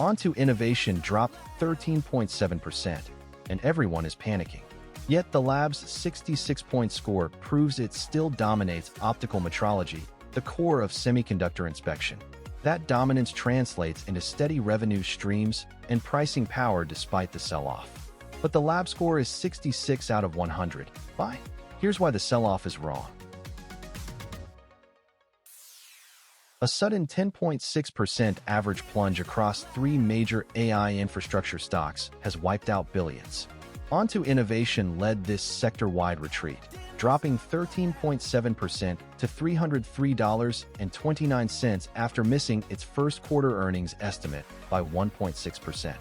Onto Innovation dropped 13.7%, and everyone is panicking. Yet the lab's 66-point score proves it still dominates optical metrology, the core of semiconductor inspection. That dominance translates into steady revenue streams and pricing power despite the sell-off. But the lab score is 66 out of 100. Why? Here's why the sell-off is wrong. A sudden 10.6% average plunge across three major AI infrastructure stocks has wiped out billions. Onto Innovation led this sector-wide retreat, dropping 13.7% to $303.29 after missing its first quarter earnings estimate by 1.6%.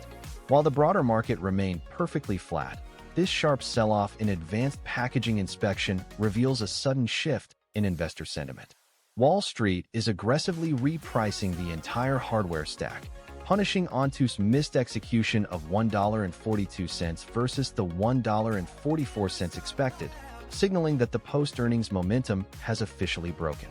While the broader market remained perfectly flat, this sharp sell-off in advanced packaging inspection reveals a sudden shift in investor sentiment. Wall Street is aggressively repricing the entire hardware stack, punishing Onto's missed execution of $1.42 versus the $1.44 expected, signaling that the post-earnings momentum has officially broken.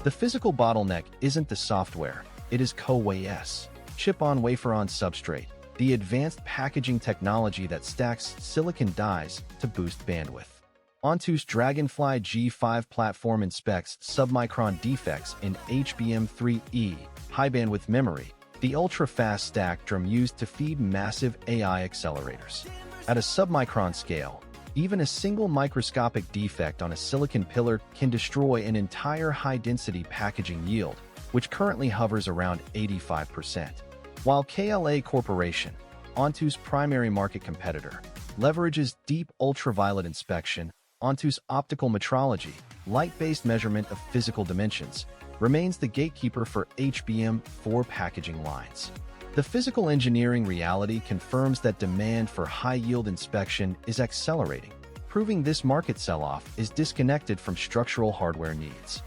The physical bottleneck isn't the software, it is CoWAS, chip-on-wafer-on-substrate, the advanced packaging technology that stacks silicon dies to boost bandwidth. Onto's Dragonfly G5 platform inspects submicron defects in HBM3E, high-bandwidth memory, the ultra-fast stack DRAM used to feed massive AI accelerators. At a submicron scale, even a single microscopic defect on a silicon pillar can destroy an entire high-density packaging yield, which currently hovers around 85%. While KLA Corporation, Onto's primary market competitor, leverages deep ultraviolet inspection, Onto's optical metrology, light-based measurement of physical dimensions, remains the gatekeeper for HBM4 packaging lines. The physical engineering reality confirms that demand for high-yield inspection is accelerating, proving this market sell-off is disconnected from structural hardware needs.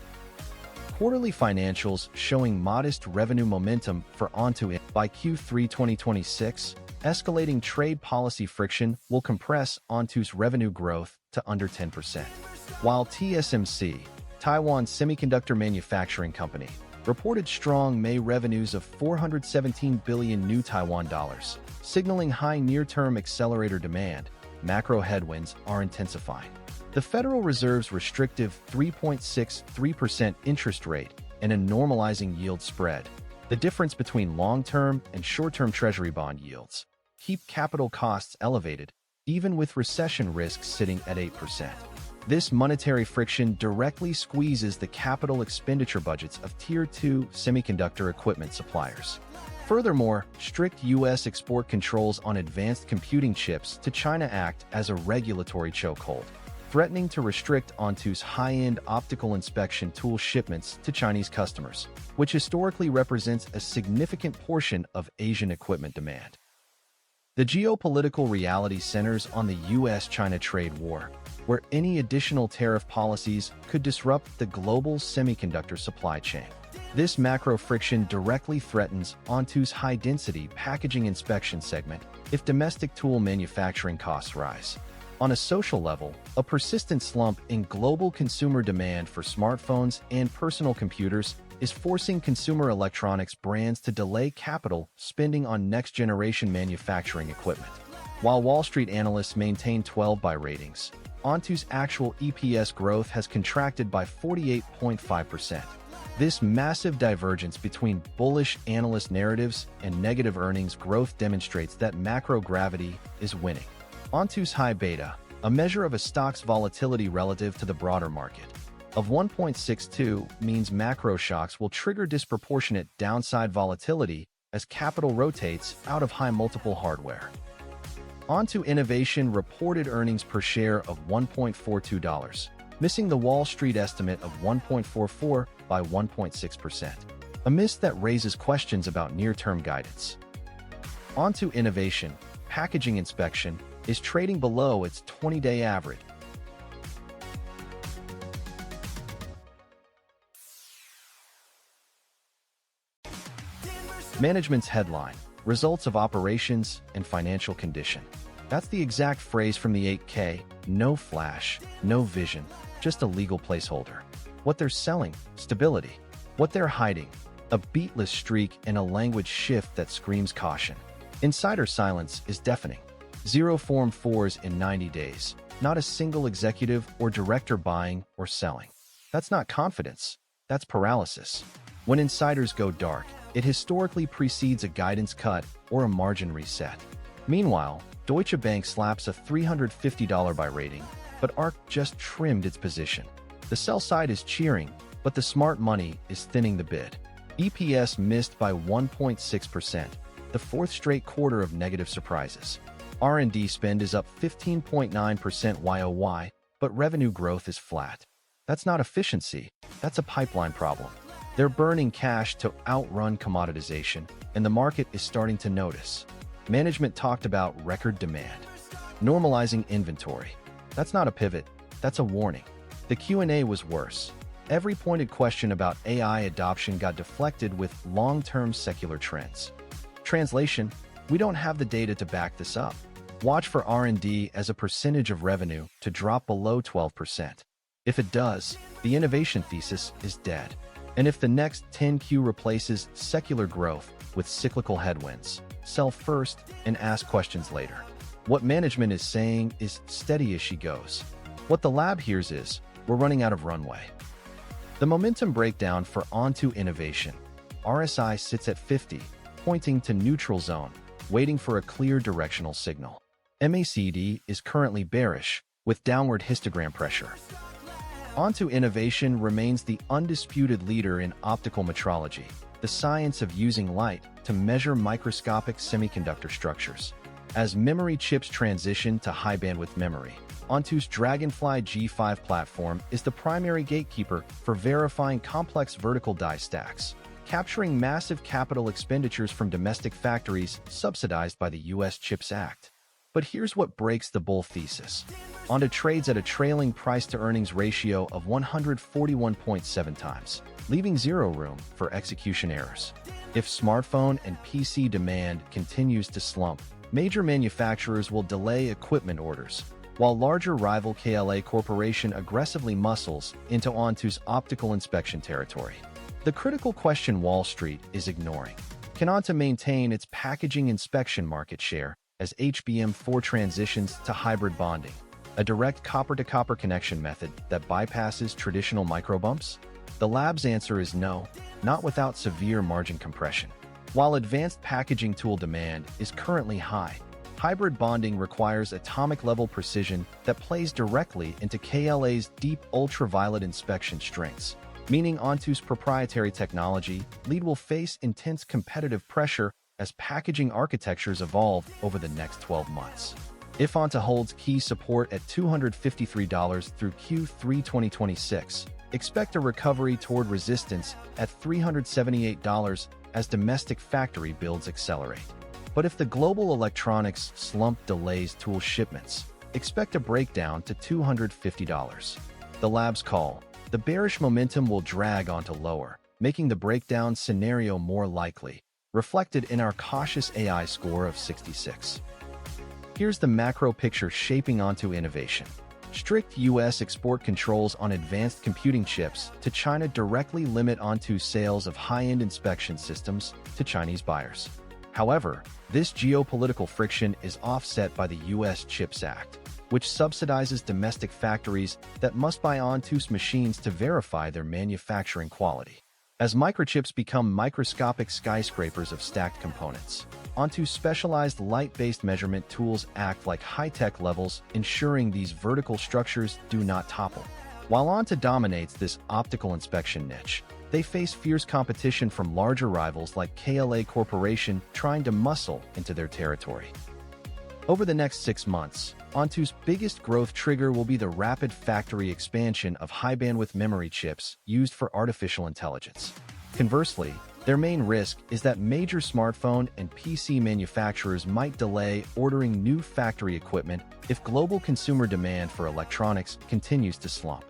Quarterly financials showing modest revenue momentum for Onto by Q3 2026, escalating trade policy friction will compress Onto's revenue growth to under 10%. While TSMC, Taiwan Semiconductor Manufacturing Company, reported strong May revenues of 417 billion new Taiwan dollars, signaling high near-term accelerator demand, macro headwinds are intensifying. The Federal Reserve's restrictive 3.63% interest rate and a normalizing yield spread, the difference between long-term and short-term Treasury bond yields, keep capital costs elevated, even with recession risks sitting at 8%. This monetary friction directly squeezes the capital expenditure budgets of Tier 2 semiconductor equipment suppliers. Furthermore, strict U.S. export controls on advanced computing chips to China act as a regulatory chokehold, threatening to restrict Onto's high-end optical inspection tool shipments to Chinese customers, which historically represents a significant portion of Asian equipment demand. The geopolitical reality centers on the U.S.-China trade war, where any additional tariff policies could disrupt the global semiconductor supply chain. This macro friction directly threatens Onto's high-density packaging inspection segment if domestic tool manufacturing costs rise. On a social level, a persistent slump in global consumer demand for smartphones and personal computers is forcing consumer electronics brands to delay capital spending on next-generation manufacturing equipment. While Wall Street analysts maintain 12-buy ratings, Onto's actual EPS growth has contracted by 48.5%. This massive divergence between bullish analyst narratives and negative earnings growth demonstrates that macro gravity is winning. Onto's high beta, a measure of a stock's volatility relative to the broader market, of 1.62 means macro shocks will trigger disproportionate downside volatility as capital rotates out of high multiple hardware. Onto Innovation reported earnings per share of $1.42, missing the Wall Street estimate of $1.44 by 1.6%, a miss that raises questions about near-term guidance. Onto Innovation, packaging inspection, is trading below its 20-day average. Management's headline, results of operations and financial condition. That's the exact phrase from the 8K, no flash, no vision, just a legal placeholder. What they're selling, stability. What they're hiding, a beatless streak and a language shift that screams caution. Insider silence is deafening. Zero Form 4s in 90 days. Not a single executive or director buying or selling. That's not confidence. That's paralysis. When insiders go dark, it historically precedes a guidance cut or a margin reset. Meanwhile, Deutsche Bank slaps a $350 buy rating, but ARK just trimmed its position. The sell side is cheering, but the smart money is thinning the bid. EPS missed by 1.6%, the fourth straight quarter of negative surprises. R&D spend is up 15.9% YoY, but revenue growth is flat. That's not efficiency, that's a pipeline problem. They're burning cash to outrun commoditization, and the market is starting to notice. Management talked about record demand. Normalizing inventory. That's not a pivot, that's a warning. The Q&A was worse. Every pointed question about AI adoption got deflected with long-term secular trends. Translation: we don't have the data to back this up. Watch for R&D as a percentage of revenue to drop below 12%. If it does, the innovation thesis is dead. And if the next 10Q replaces secular growth with cyclical headwinds, sell first and ask questions later. What management is saying is steady as she goes. What the lab hears is, we're running out of runway. The momentum breakdown for Onto Innovation. RSI sits at 50, pointing to neutral zone, waiting for a clear directional signal. MACD is currently bearish, with downward histogram pressure. Onto Innovation remains the undisputed leader in optical metrology, the science of using light to measure microscopic semiconductor structures. As memory chips transition to high-bandwidth memory, Onto's Dragonfly G5 platform is the primary gatekeeper for verifying complex vertical die stacks, capturing massive capital expenditures from domestic factories subsidized by the U.S. CHIPS Act. But here's what breaks the bull thesis. Onto trades at a trailing price-to-earnings ratio of 141.7 times, leaving zero room for execution errors. If smartphone and PC demand continues to slump, major manufacturers will delay equipment orders, while larger rival KLA Corporation aggressively muscles into Onto's optical inspection territory. The critical question Wall Street is ignoring: can Onto maintain its packaging inspection market share as HBM4 transitions to hybrid bonding, a direct copper-to-copper connection method that bypasses traditional microbumps? The lab's answer is no, not without severe margin compression. While advanced packaging tool demand is currently high, hybrid bonding requires atomic-level precision that plays directly into KLA's deep ultraviolet inspection strengths, meaning Onto's proprietary technology lead will face intense competitive pressure as packaging architectures evolve over the next 12 months. If Onto holds key support at $253 through Q3 2026, expect a recovery toward resistance at $378 as domestic factory builds accelerate. But if the global electronics slump delays tool shipments, expect a breakdown to $250. The lab's call: the bearish momentum will drag Onto lower, making the breakdown scenario more likely, reflected in our cautious AI score of 66. Here's the macro picture shaping Onto Innovation. Strict U.S. export controls on advanced computing chips to China directly limit Onto's sales of high-end inspection systems to Chinese buyers. However, this geopolitical friction is offset by the U.S. CHIPS Act, which subsidizes domestic factories that must buy Onto's machines to verify their manufacturing quality. As microchips become microscopic skyscrapers of stacked components, Onto's specialized light-based measurement tools act like high-tech levels, ensuring these vertical structures do not topple. While Onto dominates this optical inspection niche, they face fierce competition from larger rivals like KLA Corporation trying to muscle into their territory. Over the next 6 months, Onto's biggest growth trigger will be the rapid factory expansion of high-bandwidth memory chips used for artificial intelligence. Conversely, their main risk is that major smartphone and PC manufacturers might delay ordering new factory equipment if global consumer demand for electronics continues to slump.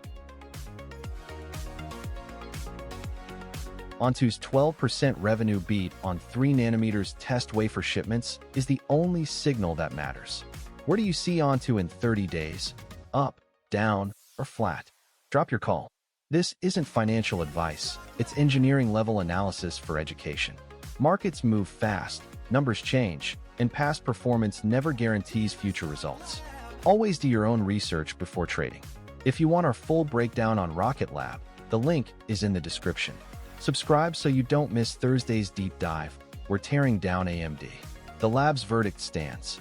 Onto's 12% revenue beat on 3nm test wafer shipments is the only signal that matters. Where do you see Onto in 30 days? Up, down, or flat? Drop your call. This isn't financial advice, it's engineering-level analysis for education. Markets move fast, numbers change, and past performance never guarantees future results. Always do your own research before trading. If you want our full breakdown on Rocket Lab, the link is in the description. Subscribe so you don't miss Thursday's deep dive. We're tearing down AMD. The lab's verdict stands.